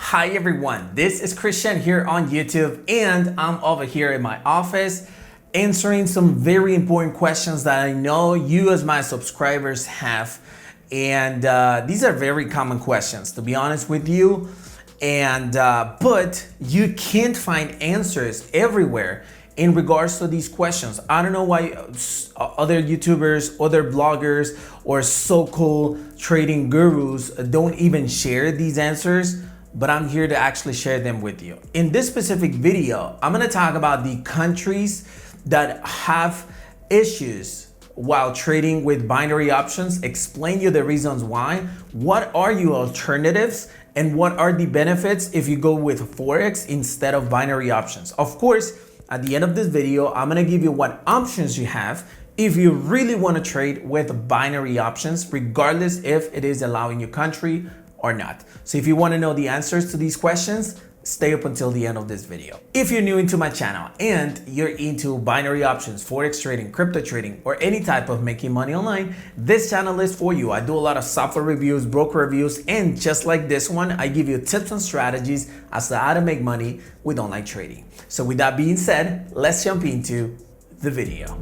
Hi everyone, this is Christian here on YouTube, and I'm over here in my office answering some very important questions that I know you as my subscribers have. And these are very common questions, to be honest with you. And but you can't find answers everywhere in regards to these questions. I don't know why other YouTubers, other bloggers, or so-called trading gurus don't even share these answers, but I'm here to actually share them with you. In this specific video, I'm gonna talk about the countries that have issues while trading with binary options, explain you the reasons why, what are your alternatives, and what are the benefits if you go with Forex instead of binary options. Of course, at the end of this video, I'm gonna give you what options you have if you really wanna trade with binary options, regardless if it is allowing your country or not. So if you wanna know the answers to these questions, stay up until the end of this video. If you're new into my channel and you're into binary options, Forex trading, crypto trading, or any type of making money online, this channel is for you. I do a lot of software reviews, broker reviews, and just like this one, I give you tips and strategies as to how to make money with online trading. So with that being said, let's jump into the video.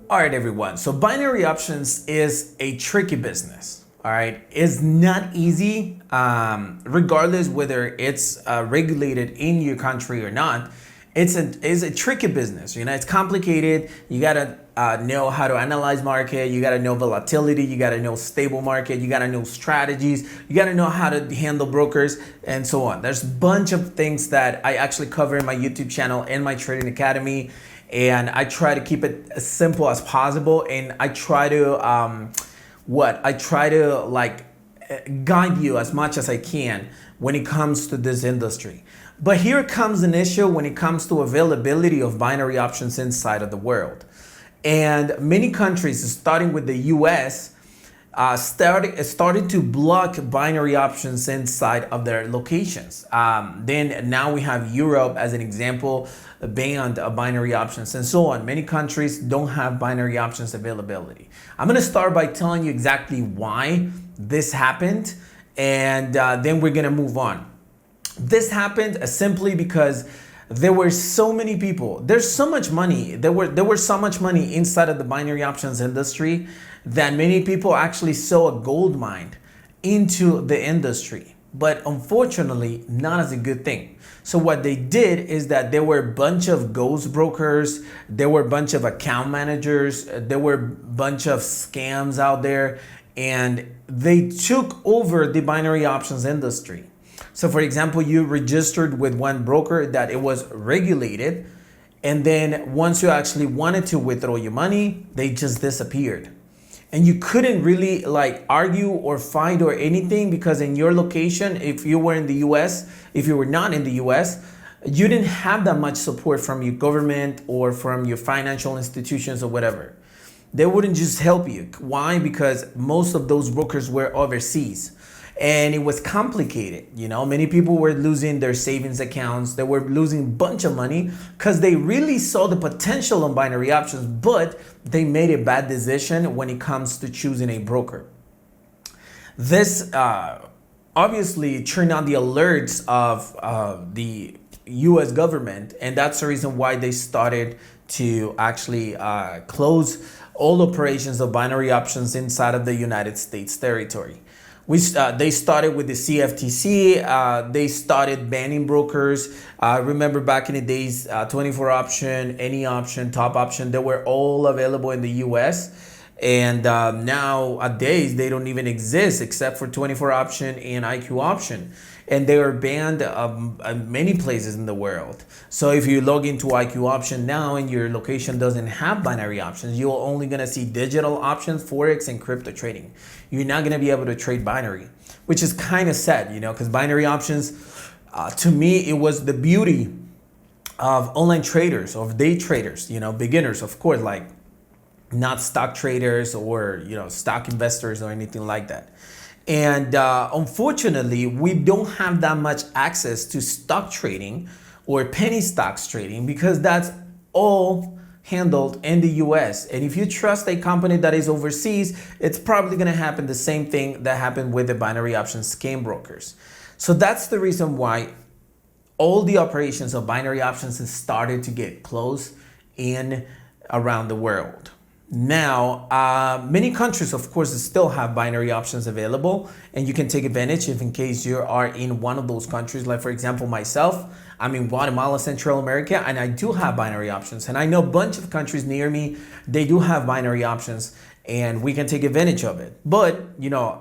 All right, everyone. So binary options is a tricky business. All right, it's not easy, regardless whether it's regulated in your country or not. It's a tricky business. You know, it's complicated. You gotta know how to analyze market. You gotta know volatility. You gotta know stable market. You gotta know strategies. You gotta know how to handle brokers and so on. There's a bunch of things that I actually cover in my YouTube channel and my trading academy. And I try to keep it as simple as possible, and I try to guide you as much as I can when it comes to this industry. But here comes an issue when it comes to availability of binary options inside of the world. And many countries, starting with the US, started to block binary options inside of their locations. Then now we have Europe as an example, banned binary options and so on. Many countries don't have binary options availability. I'm gonna start by telling you exactly why this happened, and then we're gonna move on. This happened simply because there were so many people. There's so much money. There were so much money inside of the binary options industry that many people actually saw a gold mine into the industry. But unfortunately, not as a good thing. So what they did is that there were a bunch of ghost brokers, there were a bunch of account managers, there were a bunch of scams out there, and they took over the binary options industry. So for example, you registered with one broker that it was regulated, and then once you actually wanted to withdraw your money, they just disappeared. And you couldn't really argue or fight or anything, because in your location, if you were in the US, if you were not in the US, you didn't have that much support from your government or from your financial institutions or whatever. They wouldn't just help you. Why? Because most of those brokers were overseas. And it was complicated. You know, many people were losing their savings accounts. They were losing a bunch of money because they really saw the potential on binary options, but they made a bad decision when it comes to choosing a broker. This obviously turned on the alerts of the US government, and that's the reason why they started to actually close all operations of binary options inside of the United States territory. They started with the CFTC. They started banning brokers. Remember back in the days, 24 option, any option, top option, they were all available in the US. And nowadays, they don't even exist except for 24 option and IQ option. And they are banned in many places in the world. So if you log into IQ option now and your location doesn't have binary options, you're only gonna see digital options, Forex, and crypto trading. You're not gonna be able to trade binary, which is kind of sad, you know, because binary options, to me, it was the beauty of online traders, of day traders, you know, beginners, of course, like not stock traders or stock investors or anything like that. And unfortunately, we don't have that much access to stock trading or penny stocks trading because that's all handled in the US. And if you trust a company that is overseas, it's probably going to happen the same thing that happened with the binary option scam brokers. So that's the reason why all the operations of binary options has started to get closed in around the world. Now, many countries, of course, still have binary options available, and you can take advantage if in case you are in one of those countries. Like, for example, myself, I'm in Guatemala, Central America, and I do have binary options. And I know a bunch of countries near me, they do have binary options, and we can take advantage of it. But,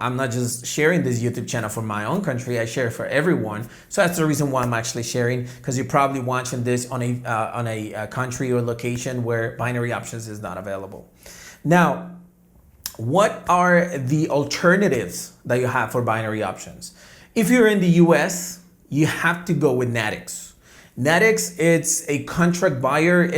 I'm not just sharing this YouTube channel for my own country, I share it for everyone. So that's the reason why I'm actually sharing, because you're probably watching this on a country or location where binary options is not available. Now, what are the alternatives that you have for binary options? If you're in the US, you have to go with Natix. Natix, it's a contract buyer.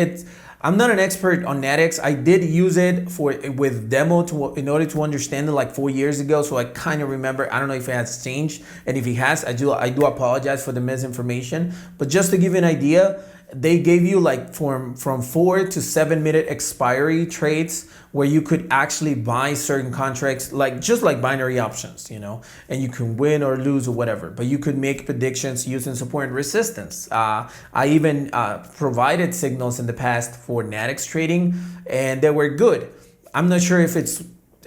I'm not an expert on Natix. I did use it with demo in order to understand it like 4 years ago. So I kind of remember. I don't know if it has changed, and if it has, I do apologize for the misinformation. But just to give you an idea, they gave you like from 4 to 7 minute expiry trades where you could actually buy certain contracts, just like binary options, and you can win or lose or whatever, but you could make predictions using support and resistance. I even provided signals in the past for Natix trading, and they were good. I'm not sure if it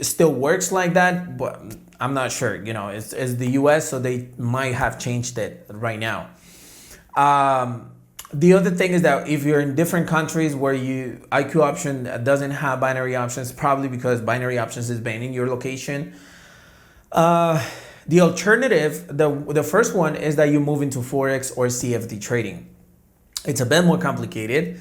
still works like that, but I'm not sure. It's the US, so they might have changed it right now. The other thing is that if you're in different countries where IQ option doesn't have binary options, probably because binary options is banned in your location. The alternative, the first one is that you move into Forex or CFD trading. It's a bit more complicated.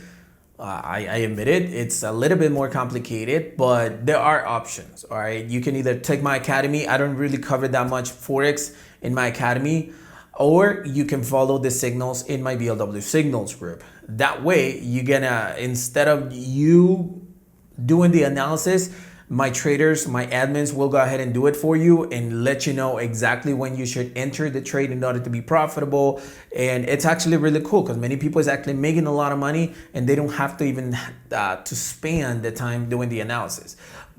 I admit it. It's a little bit more complicated, but there are options. All right. You can either take my academy. I don't really cover that much Forex in my academy. Or you can follow the signals in my BLW signals group. That way, instead of you doing the analysis, my traders, my admins will go ahead and do it for you and let you know exactly when you should enter the trade in order to be profitable. And it's actually really cool because many people is actually making a lot of money and they don't have to even to spend the time doing the analysis.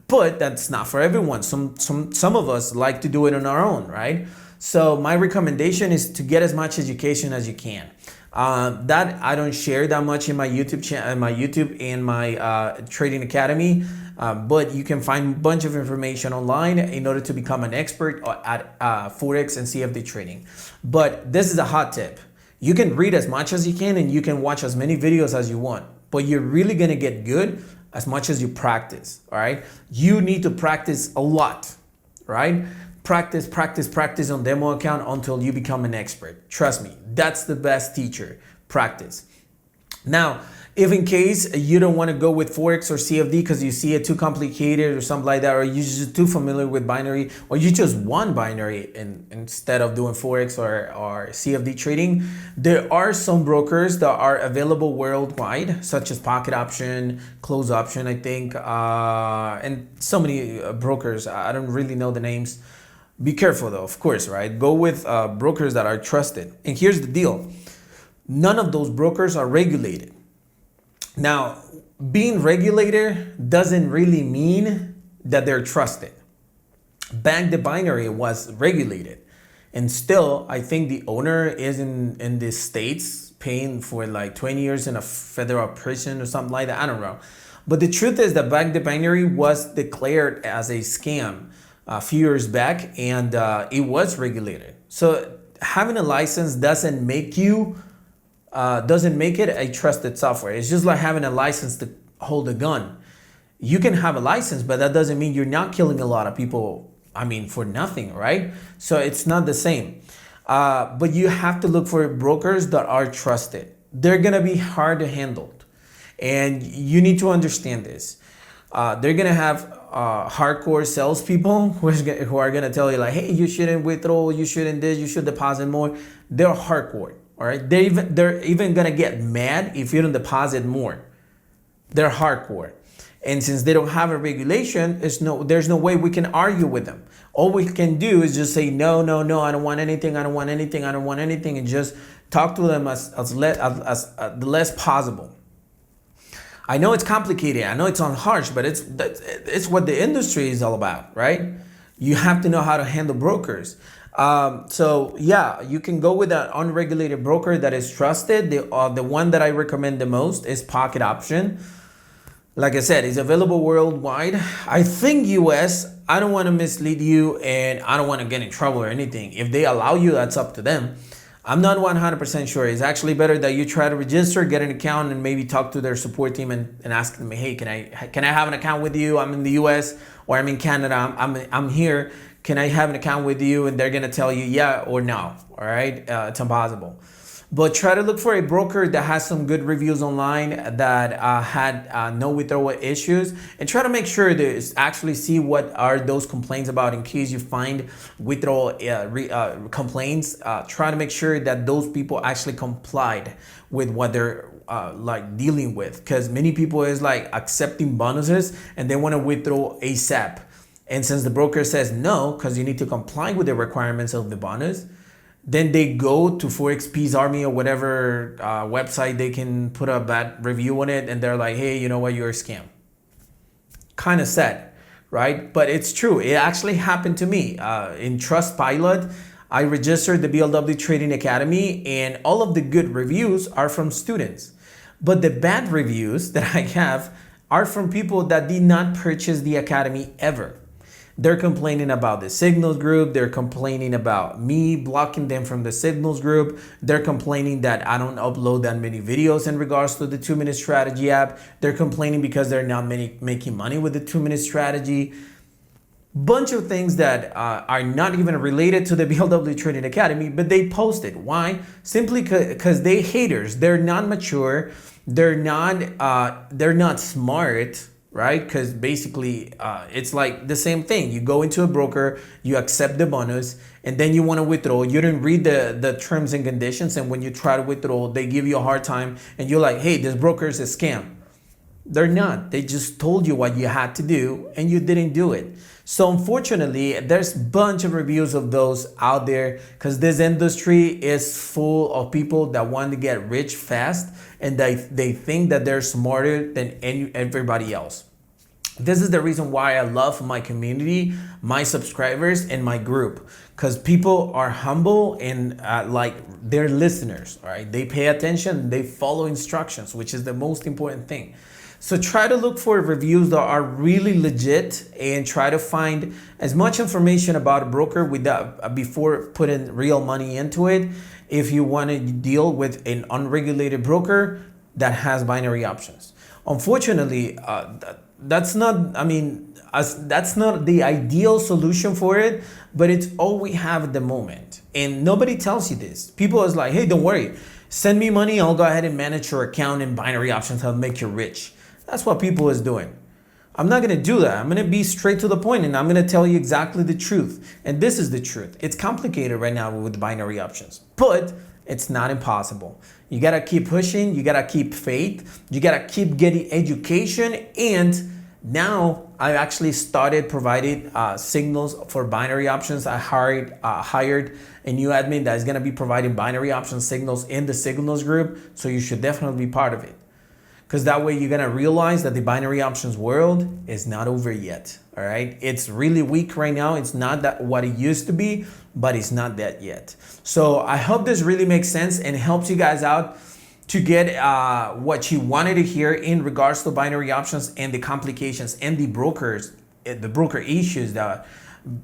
But that's not for everyone. Some of us like to do it on our own, right? So my recommendation is to get as much education as you can. That I don't share that much in my YouTube channel, and my Trading Academy, but you can find a bunch of information online in order to become an expert at Forex and CFD trading. But this is a hot tip. You can read as much as you can and you can watch as many videos as you want, but you're really gonna get good as much as you practice, all right? You need to practice a lot, right? Practice on demo account until you become an expert. Trust me, that's the best teacher. Practice. Now, if in case you don't want to go with Forex or CFD because you see it too complicated or something like that, or you're just too familiar with binary, or you just want binary instead of doing Forex or CFD trading, there are some brokers that are available worldwide, such as Pocket Option, Close Option, I think, and so many brokers. I don't really know the names. Be careful though, of course, right? Go with brokers that are trusted. And here's the deal. None of those brokers are regulated. Now, being regulated doesn't really mean that they're trusted. Bank the Binary was regulated. And still, I think the owner is in the States paying for like 20 years in a federal prison or something like that. I don't know. But the truth is that Bank the Binary was declared as a scam a few years back, and it was regulated. So having a license doesn't make it a trusted software. It's just like having a license to hold a gun. You can have a license, but that doesn't mean you're not killing a lot of people, for nothing, right? So it's not the same. But you have to look for brokers that are trusted. They're gonna be hard to handle. And you need to understand this. They're gonna have hardcore salespeople who are gonna tell you like, hey, you shouldn't withdraw, you shouldn't this, you should deposit more. They're hardcore, all right? They're even gonna get mad if you don't deposit more. They're hardcore. And since they don't have a regulation, there's no way we can argue with them. All we can do is just say, no, no, no, I don't want anything, I don't want anything, I don't want anything, and just talk to them as the less possible. I know it's complicated, I know it's harsh, but it's what the industry is all about, right? You have to know how to handle brokers. So yeah, you can go with an unregulated broker that is trusted. The one that I recommend the most is Pocket Option. Like I said, it's available worldwide. I think US, I don't want to mislead you and I don't want to get in trouble or anything. If they allow you, that's up to them. I'm not 100% sure. It's actually better that you try to register, get an account, and maybe talk to their support team and ask them, hey, can I have an account with you? I'm in the US or I'm in Canada. I'm here. Can I have an account with you? And they're going to tell you yeah or no. All right. It's impossible. But try to look for a broker that has some good reviews online, that had no withdrawal issues, and try to make sure to actually see what are those complaints about in case you find withdrawal complaints. Try to make sure that those people actually complied with what they're like dealing with, because many people is like accepting bonuses and they want to withdraw ASAP. And since the broker says no, because you need to comply with the requirements of the bonus, then they go to ForexP's Army or whatever website they can put a bad review on it, and they're like, hey, you know what, you're a scam. Kind of sad, right? But it's true. It actually happened to me. In Trustpilot, I registered the BLW Trading Academy, and all of the good reviews are from students. But the bad reviews that I have are from people that did not purchase the academy ever. They're complaining about the Signals group. They're complaining about me blocking them from the Signals group. They're complaining that I don't upload that many videos in regards to the 2-Minute Strategy app. They're complaining because they're not making money with the 2-Minute Strategy. Bunch of things that are not even related to the BLW Trading Academy, but they posted. Why? Simply because they haters. They're not mature. They're not smart. Right? Because basically it's like the same thing. You go into a broker, you accept the bonus, and then you want to withdraw. You didn't read the terms and conditions, and when you try to withdraw, they give you a hard time, and you're like, hey, this broker is a scam. They're not. They just told you what you had to do, and you didn't do it. So unfortunately, there's a bunch of reviews of those out there, because this industry is full of people that want to get rich fast, and they think that they're smarter than everybody else. This is the reason why I love my community, my subscribers, and my group, because people are humble and like they're listeners, right? They pay attention, they follow instructions, which is the most important thing. So try to look for reviews that are really legit, and try to find as much information about a broker before putting real money into it. If you want to deal with an unregulated broker that has binary options. Unfortunately, that's not the ideal solution for it, but it's all we have at the moment. And nobody tells you this. People is like, hey, don't worry, send me money, I'll go ahead and manage your account and binary options, I'll make you rich. That's what people is doing. I'm not going to do that. I'm going to be straight to the point, and I'm going to tell you exactly the truth. And this is the truth. It's complicated right now with binary options, but it's not impossible. You got to keep pushing. You got to keep faith. You got to keep getting education. And now I actually started providing signals for binary options. I hired a new admin that is going to be providing binary option signals in the signals group. So you should definitely be part of it. Because that way you're going to realize that the binary options world is not over yet. All right. It's really weak right now. It's not that what it used to be, but it's not that yet. So I hope this really makes sense and helps you guys out to get what you wanted to hear in regards to binary options and the complications and the broker issues that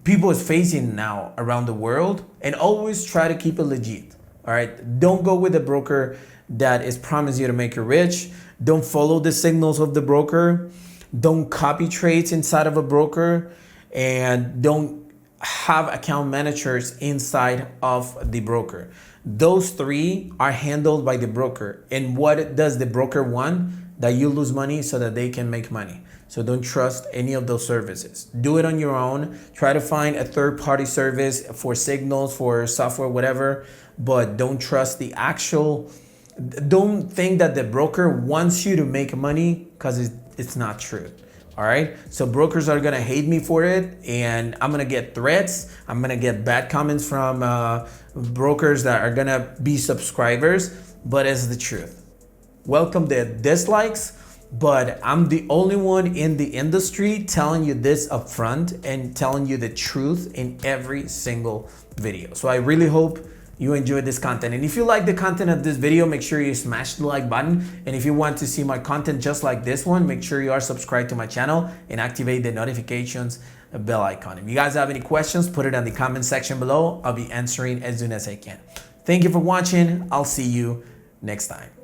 people is facing now around the world. And always try to keep it legit. All right. Don't go with a broker that is promising you to make you rich. Don't follow the signals of the broker. Don't copy trades inside of a broker, and don't have account managers inside of the broker. Those three are handled by the broker. And what does the broker want? That you lose money so that they can make money. So don't trust any of those services. Do it on your own. Try to find a third-party service for signals, for software, whatever, but don't trust the actual. Don't think that the broker wants you to make money, because it's not true. All right. So brokers are going to hate me for it, and I'm going to get threats. I'm going to get bad comments from brokers that are going to be subscribers, but it's the truth. Welcome the dislikes, but I'm the only one in the industry telling you this up front and telling you the truth in every single video. So I really hope you enjoyed this content. And if you like the content of this video, make sure you smash the like button. And if you want to see my content just like this one, make sure you are subscribed to my channel and activate the notifications bell icon. If you guys have any questions, put it in the comment section below. I'll be answering as soon as I can. Thank you for watching. I'll see you next time.